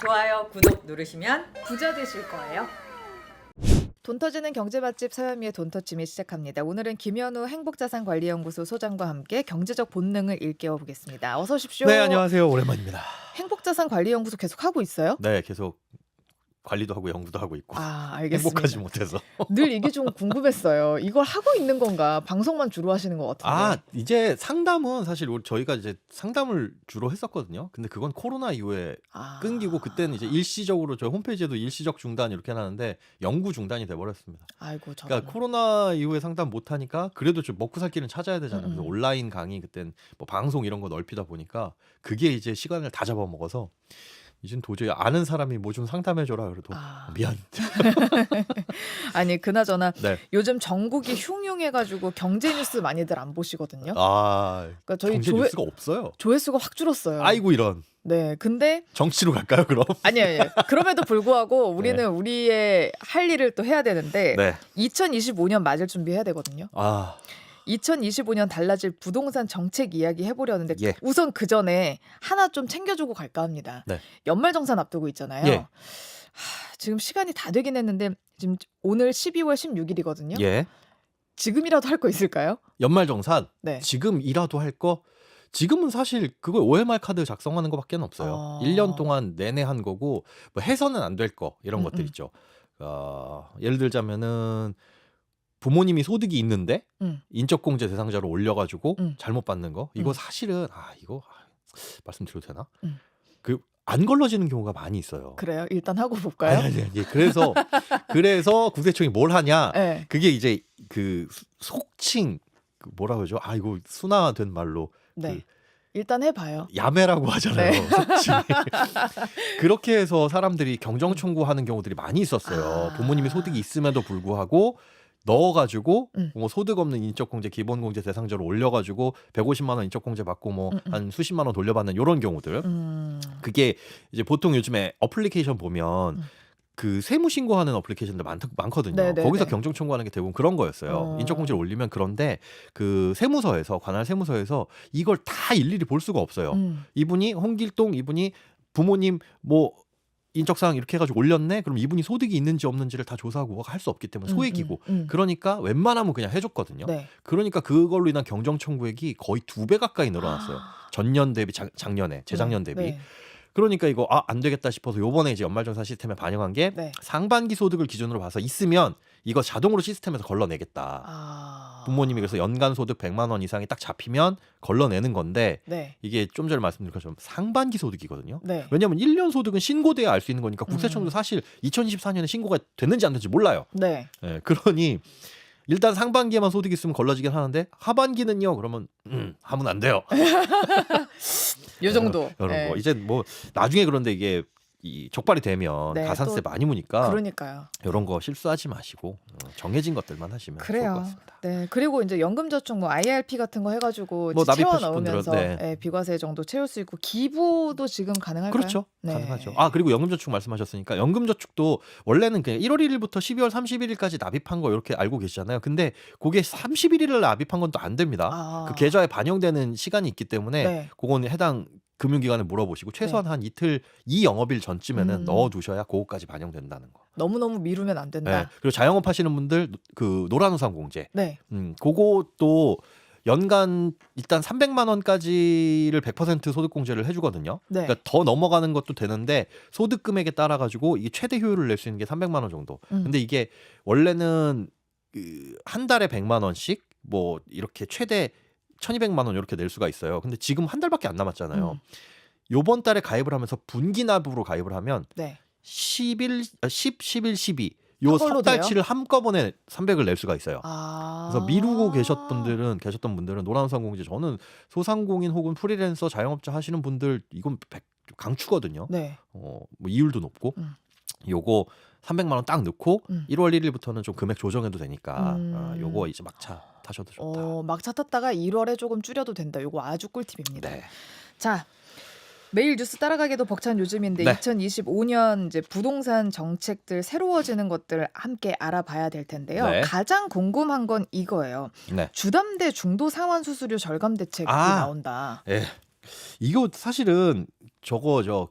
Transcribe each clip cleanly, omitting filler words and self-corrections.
좋아요, 구독 누르시면 부자 되실 거예요. 돈 터지는 경제 맛집 서현미의 돈터침이 시작합니다. 오늘은 김현우 행복자산관리연구소 소장과 함께 경제적 본능을 일깨워 보겠습니다. 어서 오십시오. 네, 안녕하세요. 오랜만입니다. 행복자산관리연구소 계속 하고 있어요? 네, 계속 관리도 하고 연구도 하고 있고 알겠습니다. 행복하지 못해서. 늘 이게 좀 궁금했어요. 이걸 하고 있는 건가? 방송만 주로 하시는 것 같은데. 이제 상담은 사실 저희가 이제 상담을 주로 했었거든요. 근데 그건 코로나 이후에 끊기고 그때는 이제 일시적으로 저희 홈페이지에도 일시적 중단 이렇게 해놨는데 영구 중단이 돼버렸습니다. 아이고 저. 그러니까 코로나 이후에 상담 못 하니까 그래도 좀 먹고 살 길은 찾아야 되잖아요. 그래서 온라인 강의 그땐 뭐 방송 이런 거 넓히다 보니까 그게 이제 시간을 다 잡아먹어서 이젠 도저히 아는 사람이 뭐 좀 상담해줘라 그래도 미안. 아니 그나저나 네. 요즘 전국이 흉흉해가지고 경제 뉴스 많이들 안 보시거든요. 그러니까 저희 경제 뉴스가 없어요. 조회수가 확 줄었어요. 아이고 이런. 네, 근데 정치로 갈까요 그럼? 아니에요. 그럼에도 불구하고 우리는 우리의 할 일을 또 해야 되는데 네. 2025년 맞을 준비해야 되거든요. 2025년 달라질 부동산 정책 이야기 해보려는데 예. 우선 그 전에 하나 좀 챙겨주고 갈까 합니다. 네. 연말정산 앞두고 있잖아요. 예. 지금 시간이 다 되긴 했는데 지금 오늘 12월 16일이거든요. 예. 지금이라도 할 거 있을까요? 연말정산. 네. 지금이라도 할 거. 지금은 사실 그거 OMR 카드 작성하는 거밖에 없어요. 1년 동안 내내 한 거고 뭐 해서는 안 될 거 이런 것들 있죠. 예를 들자면은 부모님이 소득이 있는데 인적공제 대상자로 올려가지고 잘못 받는 거 이거 사실은 이거 말씀드려도 되나? 그 안 걸러지는 경우가 많이 있어요. 그래요? 일단 하고 볼까요? 아니. 그래서 국세청이 뭘 하냐? 네. 그게 이제 그 속칭 뭐라 그러죠? 이거 순화된 말로 네. 일단 해봐요. 야매라고 하잖아요. 네. 속칭. 그렇게 해서 사람들이 경정 청구하는 경우들이 많이 있었어요. 부모님이 소득이 있음에도 불구하고 넣어가지고 뭐 소득 없는 인적공제 기본공제 대상자로 올려가지고 150만 원 인적공제 받고 뭐 한 수십만 원 돌려받는 이런 경우들. 그게 이제 보통 요즘에 어플리케이션 보면 그 세무 신고하는 어플리케이션들 많거든요. 네네네. 거기서 경정 청구하는 게 대부분 그런 거였어요. 인적공제를 올리면 그런데 그 세무서에서 관할 세무서에서 이걸 다 일일이 볼 수가 없어요. 이분이 홍길동 이분이 부모님 뭐 인적사항 이렇게 해가지고 올렸네? 그럼 이분이 소득이 있는지 없는지를 다 조사하고 할 수 없기 때문에 소액이고 그러니까 웬만하면 그냥 해줬거든요. 네. 그러니까 그걸로 인한 경정 청구액이 거의 2배 가까이 늘어났어요. 전년 대비 작년에 재작년 대비. 네. 그러니까 이거 안 되겠다 싶어서 요번에 이제 연말정산 시스템에 반영한 게 상반기 소득을 기준으로 봐서 있으면 이거 자동으로 시스템에서 걸러내겠다. 부모님이 그래서 연간 소득 100만 원 이상이 딱 잡히면 걸러내는 건데 이게 좀 전에 말씀드린 것처럼 상반기 소득이거든요. 왜냐하면 1년 소득은 신고돼야 알 수 있는 거니까 국세청도 사실 2024년에 신고가 됐는지 안 됐는지 몰라요. 그러니 일단 상반기에만 소득이 있으면 걸러지긴 하는데 하반기는요. 그러면 하면 안 돼요. 요 정도. 이런 거. 이제 뭐 나중에 그런데 이게 이 적발이 되면 가산세 많이 무니까 그러니까요. 이런 거 실수하지 마시고 정해진 것들만 하시면 좋을 것 같습니다. 네. 그리고 이제 연금저축 뭐 IRP 같은 거 해가지고 뭐 채워 납입하실 넣으면서 분들은, 비과세 정도 채울 수 있고 기부도 지금 가능할까요? 그렇죠. 가능하죠. 그리고 연금저축 말씀하셨으니까 연금저축도 원래는 그냥 1월 1일부터 12월 31일까지 납입한 거 이렇게 알고 계시잖아요. 근데 그게 31일을 납입한 건 또 안 됩니다. 그 계좌에 반영되는 시간이 있기 때문에 그건 해당 금융기관에 물어보시고 최소한 한 이틀 2영업일 전쯤에는 넣어두셔야 그거까지 반영된다는 거. 너무너무 미루면 안 된다. 그리고 자영업 하시는 분들 그 노란우산공제. 그것도 연간 일단 300만 원까지를 100% 소득공제를 해주거든요. 그러니까 더 넘어가는 것도 되는데 소득 금액에 따라 가지고 이게 최대 효율을 낼 수 있는 게 300만 원 정도. 근데 이게 원래는 한 달에 100만 원씩 뭐 이렇게 최대 1200만 원 이렇게 낼 수가 있어요. 근데 지금 한 달밖에 안 남았잖아요. 요번 달에 가입을 하면서 분기납으로 가입을 하면 10, 11, 12 요 석 달치를 한꺼번에 300을 낼 수가 있어요. 그래서 미루고 계셨던 분들은 노란우산공제 저는 소상공인 혹은 프리랜서 자영업자 하시는 분들 이건 강추거든요. 뭐 이율도 높고 요거 300만 원 딱 넣고 1월 1일부터는 좀 금액 조정해도 되니까 요거 이제 막차 타셔도 좋다. 막차 탔다가 1월에 조금 줄여도 된다. 요거 아주 꿀팁입니다. 자, 매일 뉴스 따라가기도 벅찬 요즘인데 2025년 이제 부동산 정책들 새로워지는 것들 함께 알아봐야 될 텐데요. 가장 궁금한 건 이거예요. 주담대 중도 상환 수수료 절감 대책이 나온다. 이거 사실은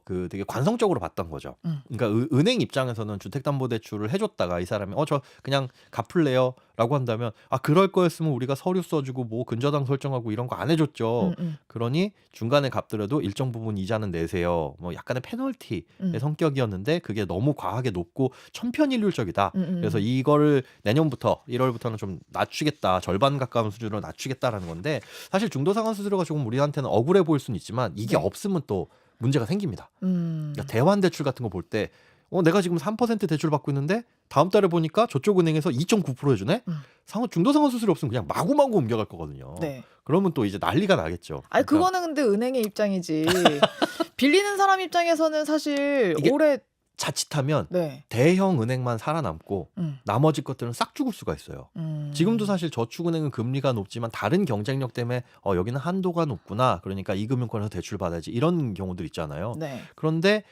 그 되게 관성적으로 봤던 거죠. 그러니까 은행 입장에서는 주택담보대출을 해줬다가 이 사람이 저 그냥 갚을래요라고 한다면 그럴 거였으면 우리가 서류 써주고 뭐 근저당 설정하고 이런 거 안 해줬죠. 그러니 중간에 갚더라도 일정 부분 이자는 내세요. 뭐 약간의 페널티의 성격이었는데 그게 너무 과하게 높고 천편일률적이다. 그래서 이거를 내년부터 1월부터는 좀 낮추겠다. 절반 가까운 수준으로 낮추겠다라는 건데 사실 중도상환수수료가 조금 우리한테는 억울해 보일 수는 있지만 이게 없으면 또 문제가 생깁니다. 그러니까 대환대출 같은 거 볼 때 내가 지금 3% 대출 받고 있는데 다음 달에 보니까 저쪽 은행에서 2.9% 해주네? 중도상환수수료 없으면 그냥 마구마구 옮겨갈 거거든요. 네. 그러면 또 이제 난리가 나겠죠. 아니 그거는 근데 은행의 입장이지. 빌리는 사람 입장에서는 사실 이게 올해 자칫하면 네. 대형 은행만 살아남고 나머지 것들은 싹 죽을 수가 있어요. 지금도 사실 저축은행은 금리가 높지만 다른 경쟁력 때문에 여기는 한도가 높구나. 그러니까 이금융권에서 대출 받아야지 이런 경우들 있잖아요. 네. 그런데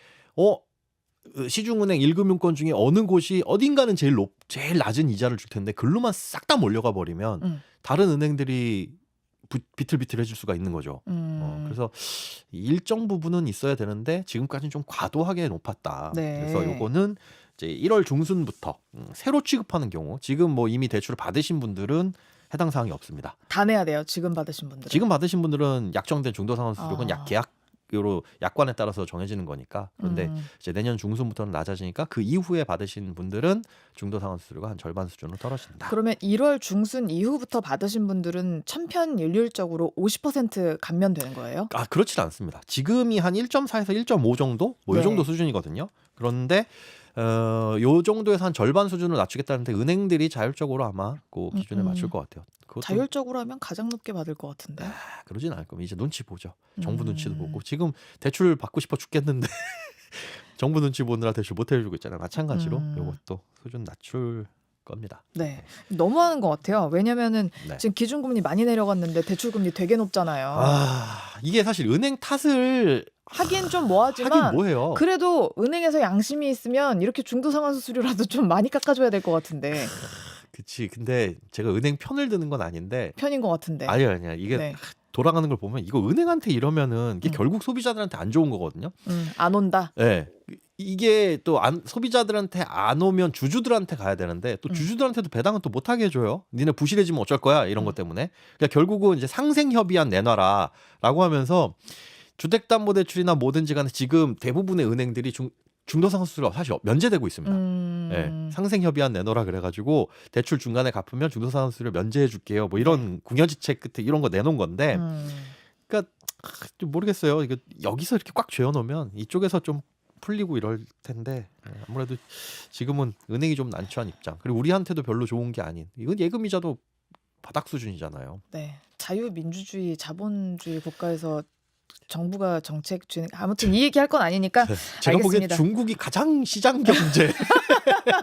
시중은행 1금융권 중에 어느 곳이 어딘가는 제일 낮은 이자를 줄 텐데 글로만 싹 다 몰려가 버리면 다른 은행들이 비틀비틀해질 수가 있는 거죠. 그래서 일정 부분은 있어야 되는데 지금까지는 좀 과도하게 높았다. 네. 그래서 요거는 이제 1월 중순부터 새로 취급하는 경우 지금 뭐 이미 대출을 받으신 분들은 해당 사항이 없습니다. 다 내야 돼요. 지금 받으신 분들은. 지금 받으신 분들은 약정된 중도상환수수료는 계약으로 약관에 따라서 정해지는 거니까. 그런데 이제 내년 중순부터는 낮아지니까 그 이후에 받으신 분들은 중도상환수수료가 한 절반 수준으로 떨어진다. 그러면 1월 중순 이후부터 받으신 분들은 천편일률적으로 50% 감면되는 거예요? 그렇진 않습니다. 지금이 한 1.4에서 1.5 정도? 이 정도 수준이거든요. 그런데 요 정도에서 한 절반 수준으로 낮추겠다는데 은행들이 자율적으로 아마 그 기준에 맞출 것 같아요. 자율적으로 하면 가장 높게 받을 것 같은데. 그러진 않을 겁니다. 이제 눈치 보죠. 정부 눈치도 보고. 지금 대출 받고 싶어 죽겠는데 정부 눈치 보느라 대출 못 해주고 있잖아요. 마찬가지로 이것도 수준 낮출 겁니다. 네, 너무하는 것 같아요. 왜냐면은 지금 기준금리 많이 내려갔는데 대출금리 되게 높잖아요. 이게 사실 은행 탓을 하긴 좀 뭐하지만 하긴 뭐해요. 그래도 은행에서 양심이 있으면 이렇게 중도상환수수료라도 좀 많이 깎아줘야 될 것 같은데. 그치. 근데 제가 은행 편을 드는 건 아닌데 편인 것 같은데. 아니야. 이게 돌아가는 걸 보면 이거 은행한테 이러면은 이게 결국 소비자들한테 안 좋은 거거든요. 안 온다. 네. 이게 또 소비자들한테 안 오면 주주들한테 가야 되는데 또 주주들한테도 배당은 또 못하게 해줘요. 니네 부실해지면 어쩔 거야 이런 것 때문에. 그러니까 결국은 이제 상생협의안 내놔라라고 하면서 주택담보대출이나 뭐든지 간에 지금 대부분의 은행들이 중도상환수수료가 사실 면제되고 있습니다. 네, 상생협의안 내놓으라 그래가지고 대출 중간에 갚으면 중도상환수수료 면제해줄게요. 뭐 이런 궁여지책 끝에 이런 거 내놓은 건데, 그러니까 좀 모르겠어요. 이거 여기서 이렇게 꽉 쥐어놓으면 이쪽에서 좀 풀리고 이럴 텐데 아무래도 지금은 은행이 좀 난처한 입장. 그리고 우리한테도 별로 좋은 게 아닌. 이건 예금이자도 바닥 수준이잖아요. 네, 자유민주주의, 자본주의 국가에서 정부가 정책 진행 아무튼 이 얘기할 건 아니니까 제가 보기엔 알겠습니다. 중국이 가장 시장 경제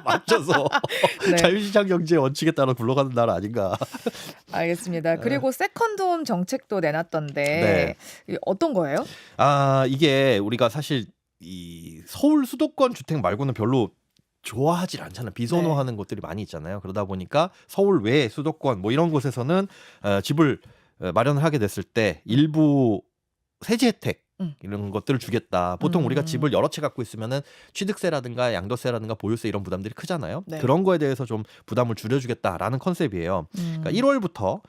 맞춰서 자유시장 경제 원칙에 따라 굴러가는 나라 아닌가. 알겠습니다. 그리고 세컨드홈 정책도 내놨던데 어떤 거예요? 이게 우리가 사실 이 서울 수도권 주택 말고는 별로 좋아하지 않잖아요. 비선호하는 곳들이 많이 있잖아요. 그러다 보니까 서울 외 수도권 뭐 이런 곳에서는 집을 마련을 하게 됐을 때 일부 세제 혜택 이런 것들을 주겠다. 보통 우리가 집을 여러 채 갖고 있으면은 취득세라든가 양도세라든가 보유세 이런 부담들이 크잖아요. 그런 거에 대해서 좀 부담을 줄여주겠다라는 컨셉이에요. 그러니까 1월부터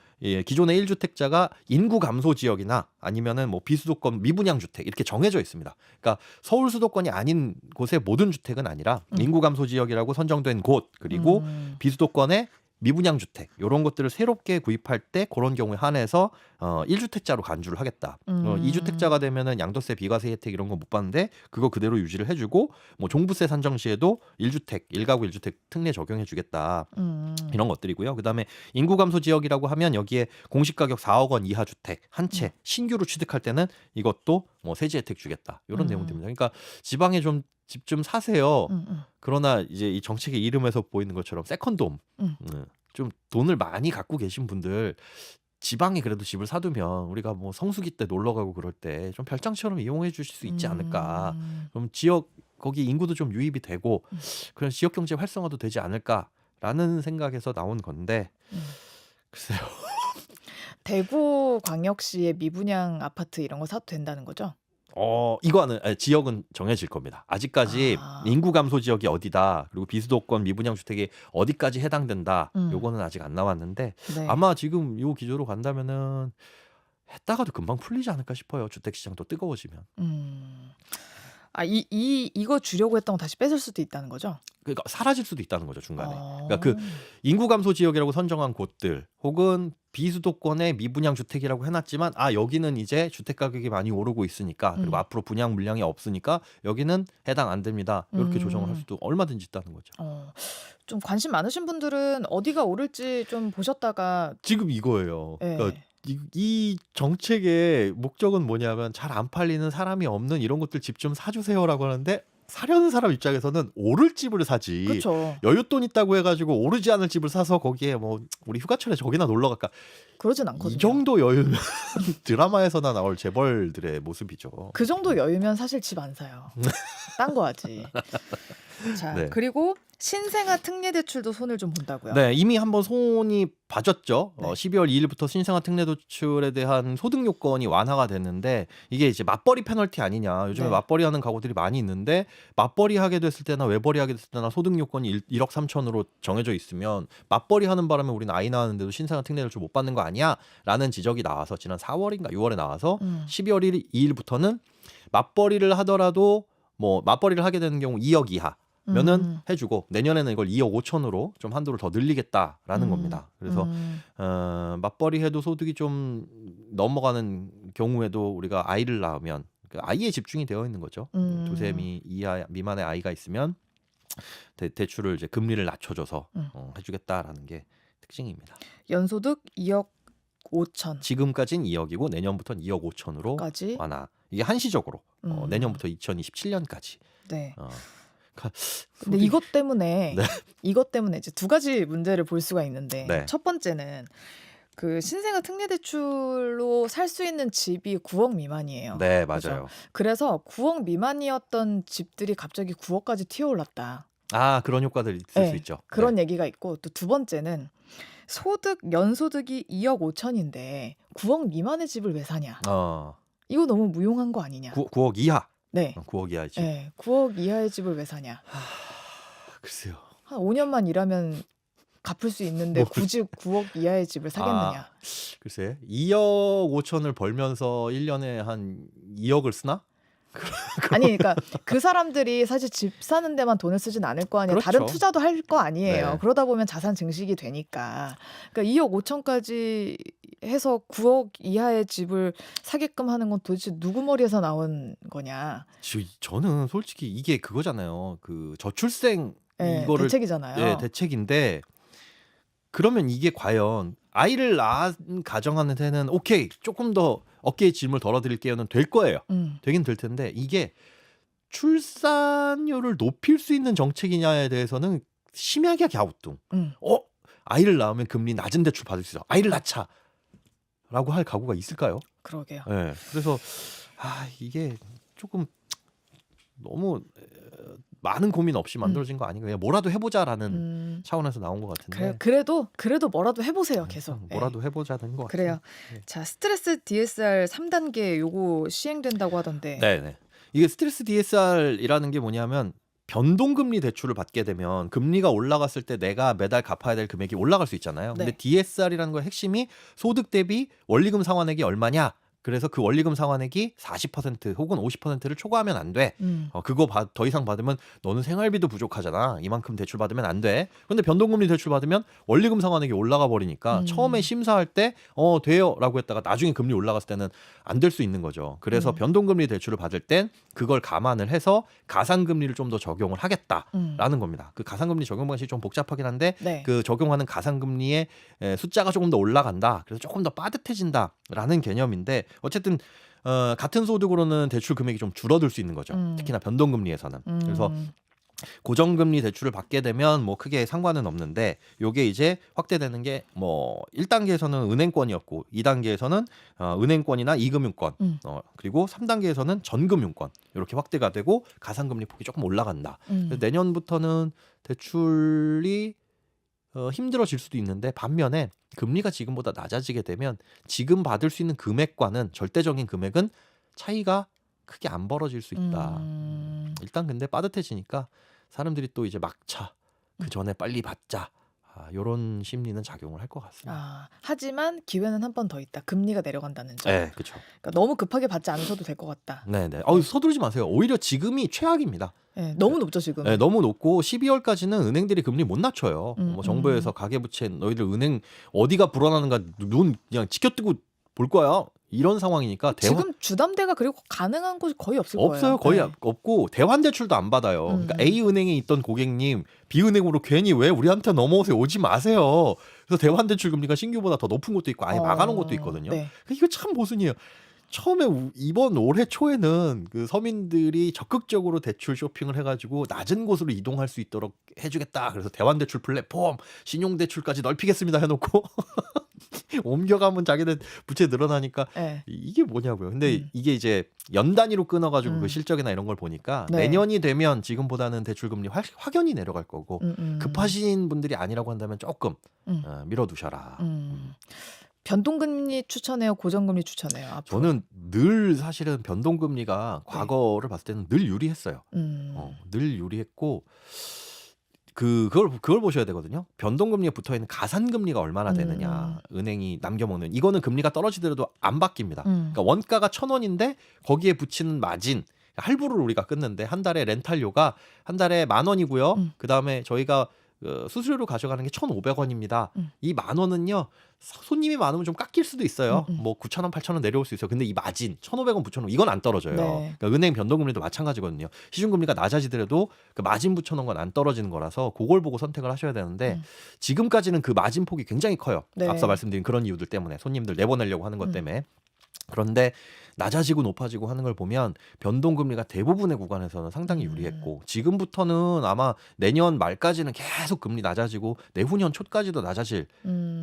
기존의 1주택자가 인구 감소 지역이나 아니면은 뭐 비수도권 미분양 주택 이렇게 정해져 있습니다. 그러니까 서울 수도권이 아닌 곳의 모든 주택은 아니라 인구 감소 지역이라고 선정된 곳 그리고 비수도권의 미분양 주택 이런 것들을 새롭게 구입할 때 그런 경우에 한해서 1주택자로 간주를 하겠다. 2주택자가 되면은 양도세, 비과세 혜택 이런 거 못 받는데 그거 그대로 유지를 해주고 뭐 종부세 산정 시에도 1주택, 1가구 1주택 특례 적용해주겠다. 이런 것들이고요. 그다음에 인구 감소 지역이라고 하면 여기에 공시가격 4억 원 이하 주택 한 채 신규로 취득할 때는 이것도 뭐 세제 혜택 주겠다. 이런 내용들입니다. 그러니까 지방에 좀 집 좀 사세요. 그러나 이제 이 정책의 이름에서 보이는 것처럼 세컨드홈 좀 돈을 많이 갖고 계신 분들 지방에 그래도 집을 사두면 우리가 뭐 성수기 때 놀러 가고 그럴 때 좀 별장처럼 이용해 주실 수 있지 않을까. 그럼 지역 거기 인구도 좀 유입이 되고 그런 지역 경제 활성화도 되지 않을까라는 생각에서 나온 건데 글쎄요. 대구광역시의 미분양 아파트 이런 거 사도 된다는 거죠? 이거는 지역은 정해질 겁니다. 아직까지 아. 인구 감소 지역이 어디다, 그리고 비수도권 미분양 주택이 어디까지 해당된다. 요거는 아직 안 나왔는데 네. 아마 지금 요 기조로 간다면은 했다가도 금방 풀리지 않을까 싶어요. 주택 시장도 뜨거워지면. 이거 주려고 했던 거 다시 뺏을 수도 있다는 거죠? 그러니까 사라질 수도 있다는 거죠, 중간에. 그러니까 그 인구 감소 지역이라고 선정한 곳들 혹은 비수도권의 미분양 주택이라고 해놨지만 여기는 이제 주택 가격이 많이 오르고 있으니까, 그리고 앞으로 분양 물량이 없으니까 여기는 해당 안 됩니다. 이렇게 조정을 할 수도 얼마든지 있다는 거죠. 좀 관심 많으신 분들은 어디가 오를지 좀 보셨다가 지금 이거예요. 네. 그러니까 이 정책의 목적은 뭐냐면 잘 안 팔리는, 사람이 없는 이런 것들 집 좀 사주세요라고 하는데, 사려는 사람 입장에서는 오를 집을 사지. 그렇죠. 여윳돈 있다고 해가지고 오르지 않을 집을 사서 거기에 뭐 우리 휴가철에 저기나 놀러 갈까, 그러진 않거든요. 이 정도 여유면 드라마에서나 나올 재벌들의 모습이죠. 그 정도 여유면 사실 집 안 사요. 딴 거 하지. 자, 네. 그리고 신생아 특례 대출도 손을 좀 본다고요. 네, 이미 한번 손이 봐졌죠. 네. 12월 2일부터 신생아 특례 대출에 대한 소득 요건이 완화가 됐는데, 이게 이제 맞벌이 페널티 아니냐. 요즘에 네. 맞벌이 하는 가구들이 많이 있는데, 맞벌이 하게 됐을 때나 외벌이 하게 됐을 때나 소득 요건이 1억 3천으로 정해져 있으면 맞벌이 하는 바람에 우리는 아이 낳았는데도 신생아 특례 대출 못 받는 거 아니야? 라는 지적이 나와서 지난 4월인가 6월에 나와서 12월 2일부터는 맞벌이를 하더라도 뭐 맞벌이를 하게 되는 경우 2억 이하 면은 해주고, 내년에는 이걸 2억 5천으로 좀 한도를 더 늘리겠다라는 겁니다. 그래서 맞벌이 해도 소득이 좀 넘어가는 경우에도 우리가 아이를 낳으면 그 아이에 집중이 되어 있는 거죠. 2세 이하 미만의 아이가 있으면 대출을 이제 금리를 낮춰줘서 해주겠다라는 게 특징입니다. 연소득 2억 5천. 지금까지는 2억이고 내년부터는 2억 5천으로 까지. 완화. 이게 한시적으로 내년부터 2027년까지. 네. 근데 소득이- 이것 때문에 네. 이것 때문에 이제 두 가지 문제를 볼 수가 있는데, 네. 첫 번째는 그 신생아 특례 대출로 살 수 있는 집이 9억 미만이에요. 네, 그죠? 맞아요. 그래서 9억 미만이었던 집들이 갑자기 9억까지 튀어올랐다. 그런 효과들이 있을 네, 수 있죠. 그런 얘기가 있고, 또 두 번째는 연소득이 2억 5천인데 9억 미만의 집을 왜 사냐? 이거 너무 무용한 거 아니냐? 9억 이하. 네. 9억 이하지. 네, 9억 이하의 집을 왜 사냐? 글쎄요. 한 5년만 일하면 갚을 수 있는데 뭐 굳이 9억 이하의 집을 사겠느냐? 글쎄. 2억 5천을 벌면서 1년에 한 2억을 쓰나? 아니, 그러니까 그 사람들이 사실 집 사는 데만 돈을 쓰진 않을 거 아니에요. 그렇죠. 다른 투자도 할 거 아니에요. 네. 그러다 보면 자산 증식이 되니까. 그러니까 2억 5천까지 해서 9억 이하의 집을 사게끔 하는 건 도대체 누구 머리에서 나온 거냐? 저는 솔직히 이게 그거잖아요. 그 저출생 네, 이거를 대책이잖아요. 네, 대책인데, 그러면 이게 과연 아이를 낳은 가정한테는 오케이, 조금 더 어깨에 짐을 덜어드릴게요는 될 거예요. 되긴 될 텐데, 이게 출산율을 높일 수 있는 정책이냐에 대해서는 심하게 갸우뚱. 아이를 낳으면 금리 낮은 대출 받을 수 있어. 아이를 낳자. 라고 할 각오가 있을까요? 그러게요. 네. 그래서 이게 조금 너무 많은 고민 없이 만들어진 거 아닌가. 그냥 뭐라도 해보자라는 차원에서 나온 것 같은데. 그래도 뭐라도 해보세요. 계속. 뭐라도 해보자는 것 그래요. 같아요. 네. 자, 스트레스 DSR 3단계 요거 시행된다고 하던데. 네. 이게 스트레스 DSR이라는 게 뭐냐면, 변동금리 대출을 받게 되면 금리가 올라갔을 때 내가 매달 갚아야 될 금액이 올라갈 수 있잖아요. 근데 네. DSR이라는 거 핵심이 소득 대비 원리금 상환액이 얼마냐. 그래서 그 원리금 상환액이 40% 혹은 50%를 초과하면 안 돼. 그거 더 이상 받으면 너는 생활비도 부족하잖아. 이만큼 대출 받으면 안 돼. 그런데 변동금리 대출 받으면 원리금 상환액이 올라가 버리니까 처음에 심사할 때 돼요 라고 했다가 나중에 금리 올라갔을 때는 안 될 수 있는 거죠. 그래서 변동금리 대출을 받을 땐 그걸 감안을 해서 가산금리를 좀 더 적용을 하겠다라는 겁니다. 그 가산금리 적용 방식이 좀 복잡하긴 한데, 네. 그 적용하는 가산금리의 숫자가 조금 더 올라간다. 그래서 조금 더 빠듯해진다라는 개념인데, 어쨌든 같은 소득으로는 대출 금액이 좀 줄어들 수 있는 거죠. 특히나 변동금리에서는. 그래서 고정금리 대출을 받게 되면 뭐 크게 상관은 없는데, 요게 이제 확대되는 게 뭐 1단계에서는 은행권이었고 2단계에서는 은행권이나 이금융권, 그리고 3단계에서는 전금융권, 이렇게 확대가 되고 가산금리 폭이 조금 올라간다. 그래서 내년부터는 대출이 힘들어질 수도 있는데 반면에 금리가 지금보다 낮아지게 되면 지금 받을 수 있는 금액과는 절대적인 금액은 차이가 크게 안 벌어질 수 있다. 일단 근데 빠듯해지니까 사람들이 또 이제 막차 그 전에 빨리 받자. 요런 심리는 작용을 할 것 같습니다. 하지만 기회는 한 번 더 있다. 금리가 내려간다는 점. 네, 그렇죠. 그러니까 너무 급하게 받지 않으셔도 될 것 같다. 네네. 서두르지 마세요. 오히려 지금이 최악입니다. 네, 너무 높죠 지금. 네, 너무 높고 12월까지는 은행들이 금리 못 낮춰요. 뭐 정부에서 가계부채 너희들 은행 어디가 불어나는가 눈 그냥 지켜뜨고 볼 거야. 이런 상황이니까 지금 주담대가 그리고 가능한 곳이 거의 없을 없어요. 거예요. 거의 네. 없고 대환 대출도 안 받아요. 그러니까 A 은행에 있던 고객님 B 은행으로 괜히 왜 우리한테 넘어오세요. 오지 마세요. 그래서 대환 대출 금리가 신규보다 더 높은 것도 있고 아예 막아놓은 것도 있거든요. 네. 이거 참 모순이에요. 처음에 이번 올해 초에는 그 서민들이 적극적으로 대출 쇼핑을 해가지고 낮은 곳으로 이동할 수 있도록 해주겠다. 그래서 대환대출 플랫폼, 신용대출까지 넓히겠습니다 해놓고 옮겨가면 자기들 부채 늘어나니까 네. 이게 뭐냐고요. 근데 이게 이제 연 단위로 끊어가지고 그 실적이나 이런 걸 보니까 네. 내년이 되면 지금보다는 대출금리 확연히 내려갈 거고 급하신 분들이 아니라고 한다면 조금 밀어두셔라. 변동금리 추천해요? 고정금리 추천해요? 앞으로? 저는 늘 사실은 변동금리가 과거를 봤을 때는 늘 유리했어요. 늘 유리했고 그걸 보셔야 되거든요. 변동금리에 붙어있는 가산금리가 얼마나 되느냐. 은행이 남겨먹는. 이거는 금리가 떨어지더라도 안 바뀝니다. 그러니까 원가가 1,000원인데 거기에 붙이는 마진. 할부를 우리가 끊는데 한 달에 렌탈료가 한 달에 10,000원이고요. 그다음에 저희가 수수료로 가져가는 게 1,500원입니다. 이 10,000원은요. 손님이 많으면 좀 깎일 수도 있어요. 뭐 9,000원, 8,000원 내려올 수 있어요. 근데 이 마진 1,500원, 9,000원 이건 안 떨어져요. 네. 그러니까 은행 변동금리도 마찬가지거든요. 시중금리가 낮아지더라도 그 마진 붙여놓은 건 안 떨어지는 거라서 그걸 보고 선택을 하셔야 되는데 지금까지는 그 마진 폭이 굉장히 커요. 네. 앞서 말씀드린 그런 이유들 때문에 손님들 내보내려고 하는 것 때문에. 그런데 낮아지고 높아지고 하는 걸 보면 변동금리가 대부분의 구간에서는 상당히 유리했고 지금부터는 아마 내년 말까지는 계속 금리 낮아지고 내후년 초까지도 낮아질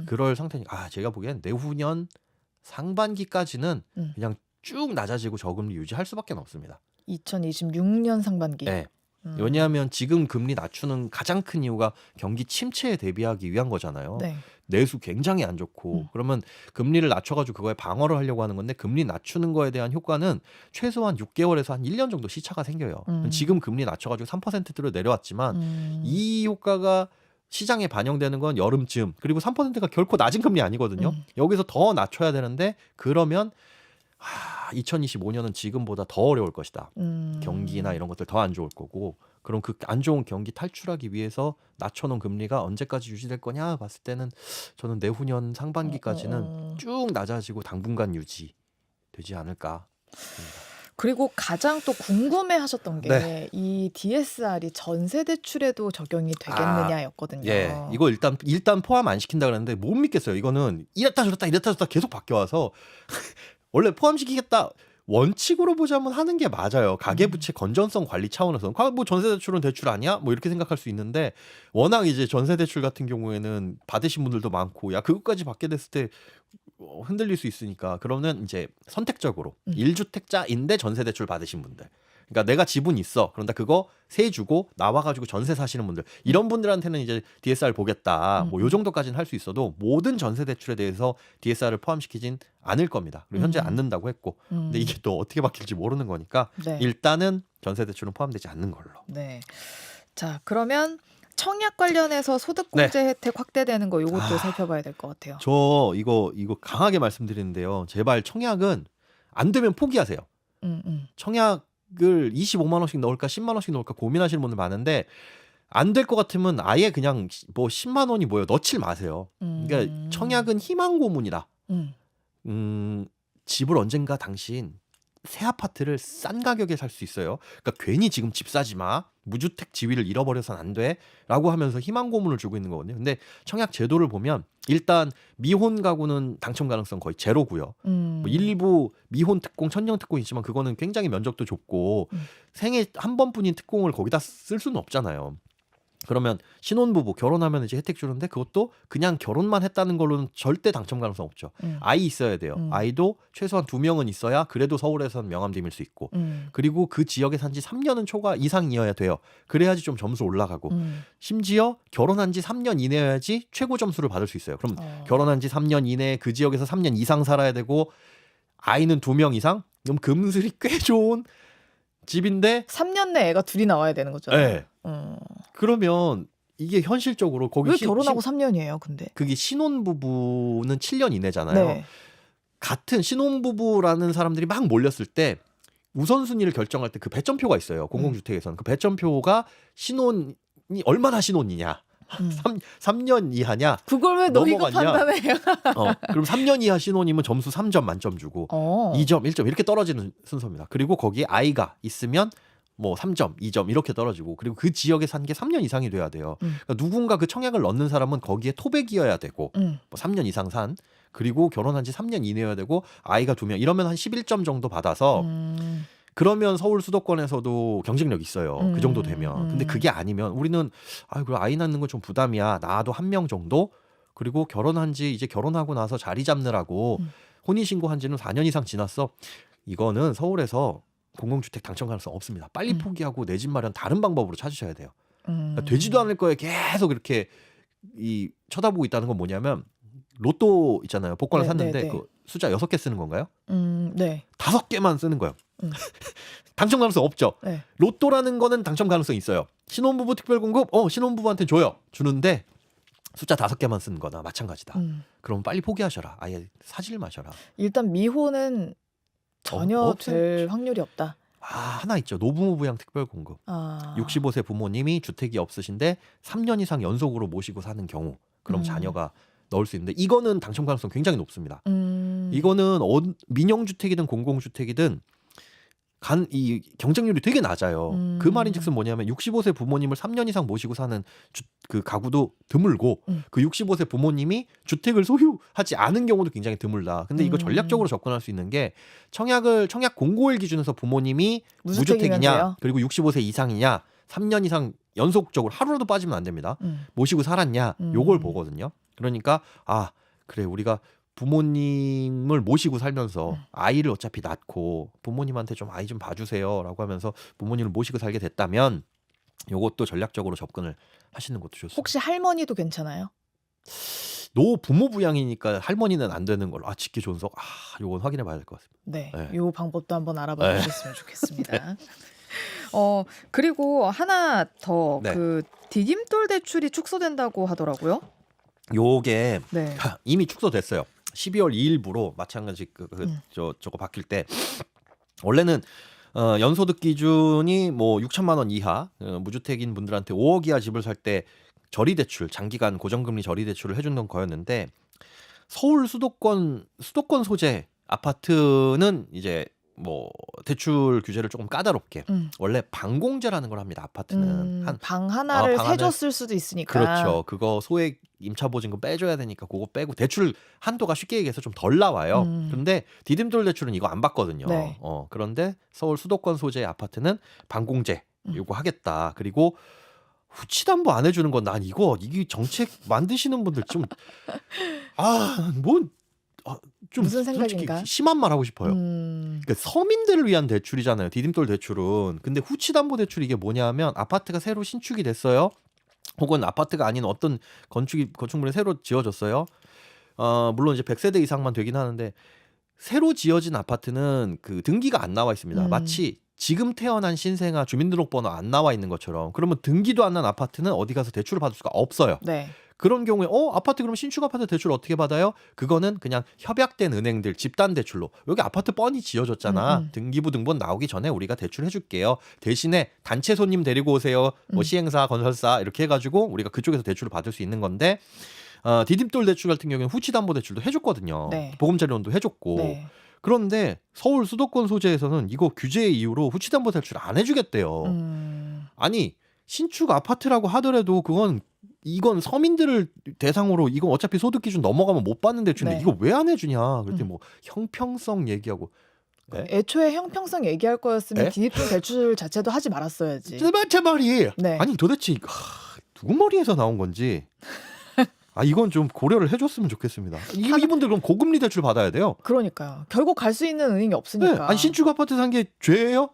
그럴 상태니까 제가 보기엔 내후년 상반기까지는 그냥 쭉 낮아지고 저금리 유지할 수밖에 없습니다. 2026년 상반기. 네. 왜냐하면 지금 금리 낮추는 가장 큰 이유가 경기 침체에 대비하기 위한 거잖아요. 네. 내수 굉장히 안 좋고 그러면 금리를 낮춰가지고 그거에 방어를 하려고 하는 건데 금리 낮추는 거에 대한 효과는 최소한 6개월에서 한 1년 정도 시차가 생겨요. 지금 금리 낮춰가지고 3%대로 내려왔지만 이 효과가 시장에 반영되는 건 여름쯤 그리고 3%가 결코 낮은 금리 아니거든요. 여기서 더 낮춰야 되는데 그러면 2025년은 지금보다 더 어려울 것이다. 경기나 이런 것들 더 안 좋을 거고 그럼 그 안 좋은 경기 탈출하기 위해서 낮춰놓은 금리가 언제까지 유지될 거냐 봤을 때는 저는 내후년 상반기까지는 쭉 낮아지고 당분간 유지되지 않을까 싶습니다. 그리고 가장 또 궁금해하셨던 게 네. 이 DSR이 전세 대출에도 적용이 되겠느냐였거든요. 예, 이거 일단 포함 안 시킨다 그랬는데 못 믿겠어요. 이거는 이랬다 저랬다 계속 바뀌어와서 원래 포함시키겠다. 원칙으로 보자면 하는 게 맞아요. 가계부채 건전성 관리 차원에서 뭐 전세대출은 대출 아니야? 뭐 이렇게 생각할 수 있는데 워낙 이제 전세대출 같은 경우에는 받으신 분들도 많고 그것까지 받게 됐을 때 흔들릴 수 있으니까 그러면 이제 선택적으로 1주택자인데 전세대출 받으신 분들 그러니까 내가 지분 있어. 그런데 그거 세 주고 나와가지고 전세 사시는 분들 이런 분들한테는 이제 DSR 보겠다. 뭐 요 정도까지는 할 수 있어도 모든 전세 대출에 대해서 DSR을 포함시키진 않을 겁니다. 그리고 현재 않는다고 했고, 근데 이게 또 어떻게 바뀔지 모르는 거니까 네. 일단은 전세 대출은 포함되지 않는 걸로. 네. 자 그러면 청약 관련해서 소득공제 혜택 확대되는 거 이것도 살펴봐야 될 것 같아요. 저 이거 강하게 말씀드리는데요. 제발 청약은 안 되면 포기하세요. 청약 을 25만 원씩 넣을까 10만 원씩 넣을까 고민하시는 분들 많은데 안 될 것 같으면 아예 그냥 뭐 10만 원이 뭐예요 넣질 마세요. 그러니까 청약은 희망 고문이다. 집을 언젠가 당신 새 아파트를 싼 가격에 살 수 있어요. 그러니까 괜히 지금 집 사지 마. 무주택 지위를 잃어버려서는 안 돼. 라고 하면서 희망 고문을 주고 있는 거거든요. 근데 청약 제도를 보면 일단 미혼 가구는 당첨 가능성 거의 제로고요. 뭐 일부 미혼 특공, 천령 특공이 있지만 그거는 굉장히 면적도 좁고 생애 한 번뿐인 특공을 거기다 쓸 수는 없잖아요. 그러면 신혼부부 결혼하면 이제 혜택 주는데 그것도 그냥 결혼만 했다는 걸로는 절대 당첨 가능성 없죠. 아이 있어야 돼요. 아이도 최소한 2명은 있어야 그래도 서울에서는 명함팀일 수 있고 그리고 그 지역에 산지 3년은 초과 이상이어야 돼요. 그래야지 좀 점수 올라가고 심지어 결혼한 지 3년 이내여야지 최고 점수를 받을 수 있어요. 그럼 결혼한 지 3년 이내에 그 지역에서 3년 이상 살아야 되고 아이는 2명 이상? 그럼 금슬이 꽤 좋은 집인데 3년 내에 애가 둘이 나와야 되는 거잖아요. 네. 그러면 이게 현실적으로 거기 왜 결혼하고 3년이에요, 근데? 그게 신혼부부는 7년 이내잖아요. 네. 같은 신혼부부라는 사람들이 막 몰렸을 때 우선순위를 결정할 때 그 배점표가 있어요. 공공주택에서는. 그 배점표가 신혼이 얼마나 신혼이냐. 3년 이하냐. 그걸 왜 너희가 넘어갔냐. 판단해요? 그럼 3년 이하 신혼이면 점수 3점 만점 주고 2점, 1점 이렇게 떨어지는 순서입니다. 그리고 거기에 아이가 있으면 뭐 3점, 2점 이렇게 떨어지고 그리고 그 지역에 산 게 3년 이상이 돼야 돼요. 그러니까 누군가 그 청약을 넣는 사람은 거기에 토백이어야 되고 뭐 3년 이상 산 그리고 결혼한 지 3년 이내여야 되고 아이가 2명 이러면 한 11점 정도 받아서 그러면 서울 수도권에서도 경쟁력 있어요. 그 정도 되면. 근데 그게 아니면 우리는 아이고 아이 낳는 건 좀 부담이야. 나도 1명 정도. 그리고 결혼한 지 이제 결혼하고 나서 자리 잡느라고 혼인신고한 지는 4년 이상 지났어. 이거는 서울에서 공공주택 당첨 가능성 없습니다. 빨리 포기하고 내 집 마련 다른 방법으로 찾으셔야 돼요. 그러니까 되지도 않을 거에 계속 이렇게 쳐다보고 있다는 건 뭐냐면 로또 있잖아요. 복권을 샀는데 그 숫자 6개 쓰는 건가요? 네. 5개만 쓰는 거예요. 당첨 가능성 없죠. 네. 로또라는 거는 당첨 가능성이 있어요. 신혼부부 특별공급 신혼부부한테 줘요. 주는데 숫자 5개만 쓰는 거나 마찬가지다. 그럼 빨리 포기하셔라. 아예 사질 마셔라. 일단 미혼은 전혀 될 확률이 없다. 하나 있죠. 노부모 부양 특별공급. 65세 부모님이 주택이 없으신데 3년 이상 연속으로 모시고 사는 경우 그럼 자녀가 넣을 수 있는데 이거는 당첨 가능성 굉장히 높습니다. 이거는 민영주택이든 공공주택이든 이 경쟁률이 되게 낮아요. 그 말인즉슨 뭐냐면 65세 부모님을 3년 이상 모시고 사는 그 가구도 드물고 그 65세 부모님이 주택을 소유하지 않은 경우도 굉장히 드물다. 근데 이거 전략적으로 접근할 수 있는 게 청약 공고일 기준에서 부모님이 무주택이냐 그리고 65세 이상이냐 3년 이상 연속적으로 하루라도 빠지면 안 됩니다. 모시고 살았냐 요걸 보거든요. 그러니까 그래 우리가 부모님을 모시고 살면서 아이를 어차피 낳고 부모님한테 좀 아이 좀 봐주세요라고 하면서 부모님을 모시고 살게 됐다면 요것도 전략적으로 접근을 하시는 것도 좋습니다. 혹시 할머니도 괜찮아요? 노부모 부양이니까 할머니는 안 되는 걸로 직계 존속 요건 확인해 봐야 될 것 같습니다. 네, 요 방법도 한번 알아봐 주셨으면 좋겠습니다. 그리고 하나 더 그 디딤돌 대출이 축소된다고 하더라고요. 요게 이미 축소됐어요. 12월 2일부로 마찬가지 저거 바뀔 때 원래는 연소득 기준이 뭐 6천만 원 이하 무주택인 분들한테 5억 이하 집을 살 때 저리 대출 장기간 고정금리 저리 대출을 해주는 거였는데 서울 수도권 소재 아파트는 이제 뭐 대출 규제를 조금 까다롭게 원래 방공제라는 걸 합니다. 아파트는 방 하나를 세줬을 수도 있으니까 그렇죠. 그거 소액 임차보증금 빼줘야 되니까 그거 빼고 대출 한도가 쉽게 얘기해서 좀 덜 나와요. 그런데 디딤돌 대출은 이거 안 받거든요. 그런데 서울 수도권 소재 아파트는 방공제 요거 하겠다. 그리고 후치담보 안 해주는 건 난 이게 정책 만드시는 분들 좀 좀 무슨 생각인가? 심한 말 하고 싶어요. 그러니까 서민들을 위한 대출이잖아요. 디딤돌 대출은. 근데 후치담보대출 이게 뭐냐면 아파트가 새로 신축이 됐어요. 혹은 아파트가 아닌 어떤 건축물이 새로 지어졌어요. 물론 이제 100세대 이상만 되긴 하는데 새로 지어진 아파트는 그 등기가 안 나와 있습니다. 마치 지금 태어난 신생아 주민등록번호 안 나와 있는 것처럼. 그러면 등기도 안 난 아파트는 어디 가서 대출을 받을 수가 없어요. 네. 그런 경우에 아파트 그럼 신축 아파트 대출 어떻게 받아요? 그거는 그냥 협약된 은행들 집단 대출로 여기 아파트 뻔히 지어졌잖아. 등기부 등본 나오기 전에 우리가 대출 해줄게요. 대신에 단체 손님 데리고 오세요. 뭐 시행사, 건설사 이렇게 해가지고 우리가 그쪽에서 대출을 받을 수 있는 건데 디딤돌 대출 같은 경우에는 후치담보대출도 해줬거든요. 보금자리론도 해줬고. 그런데 서울 수도권 소재에서는 이거 규제 이유로 후치담보대출 안 해주겠대요. 아니 신축 아파트라고 하더라도 이건 서민들을 대상으로 이건 어차피 소득 기준 넘어가면 못 받는 대출인데 이거 왜 안 해주냐. 그랬더니 뭐 형평성 얘기하고. 애초에 형평성 얘기할 거였으면 디딤돌 대출 자체도 하지 말았어야지. 제 말이. 아니 도대체 누구 머리에서 나온 건지 이건 좀 고려를 해줬으면 좋겠습니다. 이분들 그럼 고금리 대출 받아야 돼요. 그러니까요. 결국 갈 수 있는 은행이 없으니까. 네. 아니 신축 아파트 산 게 죄예요?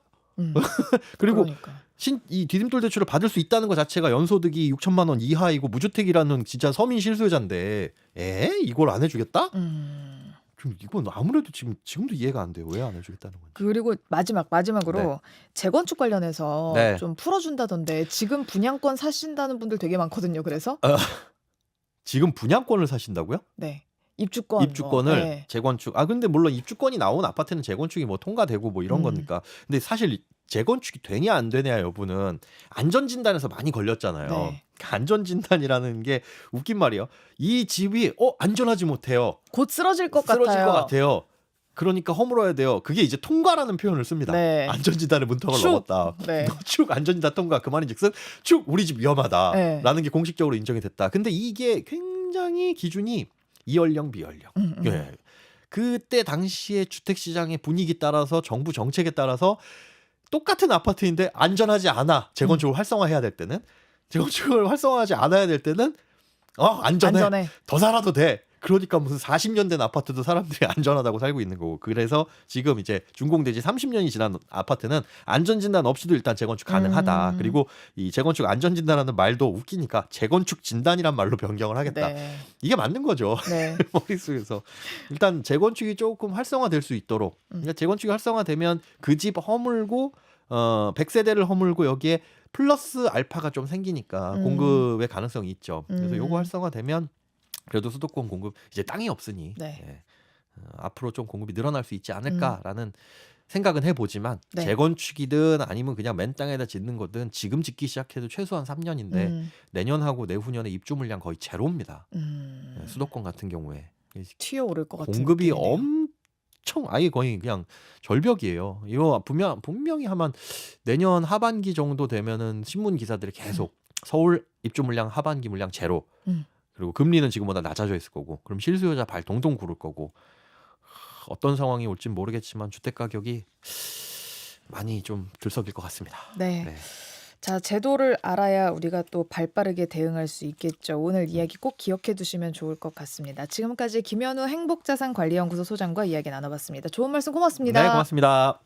그리고 그러니까. 이 디딤돌 대출을 받을 수 있다는 것 자체가 연소득이 6천만 원 이하이고 무주택이라는 진짜 서민 실수요자인데 이걸 안 해주겠다? 좀 이건 아무래도 지금도 이해가 안 돼요. 왜 안 해주겠다는 건지. 그리고 마지막으로 네. 재건축 관련해서 네. 좀 풀어준다던데 지금 분양권 사신다는 분들 되게 많거든요. 그래서 지금 분양권을 사신다고요? 네. 입주권을 네. 재건축. 근데 물론 입주권이 나온 아파트는 재건축이 뭐 통과되고 뭐 이런 거니까. 근데 사실 재건축이 되냐 안 되냐 여부는 안전진단에서 많이 걸렸잖아요. 네. 안전진단이라는 게 웃긴 말이에요. 이 집이 안전하지 못해요. 곧 쓰러질 것 쓰러질 같아요. 것 같아요. 그러니까 허물어야 돼요. 그게 이제 통과라는 표현을 씁니다. 네. 안전진단의 문턱을 넘었다. 네. 축 안전진단 통과. 그 말인즉슨 축 우리 집 위험하다라는 네. 게 공식적으로 인정이 됐다. 근데 이게 굉장히 기준이 이연령 비연령. 예. 그때 당시에 주택시장의 분위기 따라서 정부 정책에 따라서 똑같은 아파트인데 안전하지 않아. 재건축을 활성화해야 될 때는 재건축을 활성화하지 않아야 될 때는 안전해. 더 살아도 돼. 그러니까 무슨 40년 된 아파트도 사람들이 안전하다고 살고 있는 거고. 그래서 지금 이제 준공되지 30년이 지난 아파트는 안전진단 없이도 일단 재건축 가능하다. 그리고 이 재건축 안전진단하는 말도 웃기니까 재건축 진단이란 말로 변경을 하겠다. 네. 이게 맞는 거죠. 네. 머릿속에서. 일단 재건축이 조금 활성화될 수 있도록. 그러니까 재건축이 활성화되면 그 집 허물고 100세대를 허물고 여기에 플러스 알파가 좀 생기니까 공급의 가능성이 있죠. 그래서 요거 활성화되면 그래도 수도권 공급 이제 땅이 없으니 네. 예. 앞으로 좀 공급이 늘어날 수 있지 않을까라는 생각은 해보지만 네. 재건축이든 아니면 그냥 맨 땅에다 짓는 거든 지금 짓기 시작해도 최소한 3년인데 내년하고 내후년에 입주 물량 거의 제로입니다. 예, 수도권 같은 경우에 튀어오를 것 같은 공급이 느낌이네요. 엄청 아예 거의 그냥 절벽이에요. 이거 분명히 하면 내년 하반기 정도 되면은 신문 기사들이 계속 서울 입주 물량 하반기 물량 제로. 그리고 금리는 지금보다 낮아져 있을 거고, 그럼 실수요자 발 동동 구를 거고, 어떤 상황이 올진 모르겠지만 주택 가격이 많이 좀 들썩일 것 같습니다. 네. 네. 자, 제도를 알아야 우리가 또 발빠르게 대응할 수 있겠죠. 오늘 이야기 꼭 기억해 두시면 좋을 것 같습니다. 지금까지 김현우 행복자산관리연구소 소장과 이야기 나눠봤습니다. 좋은 말씀 고맙습니다. 네, 고맙습니다.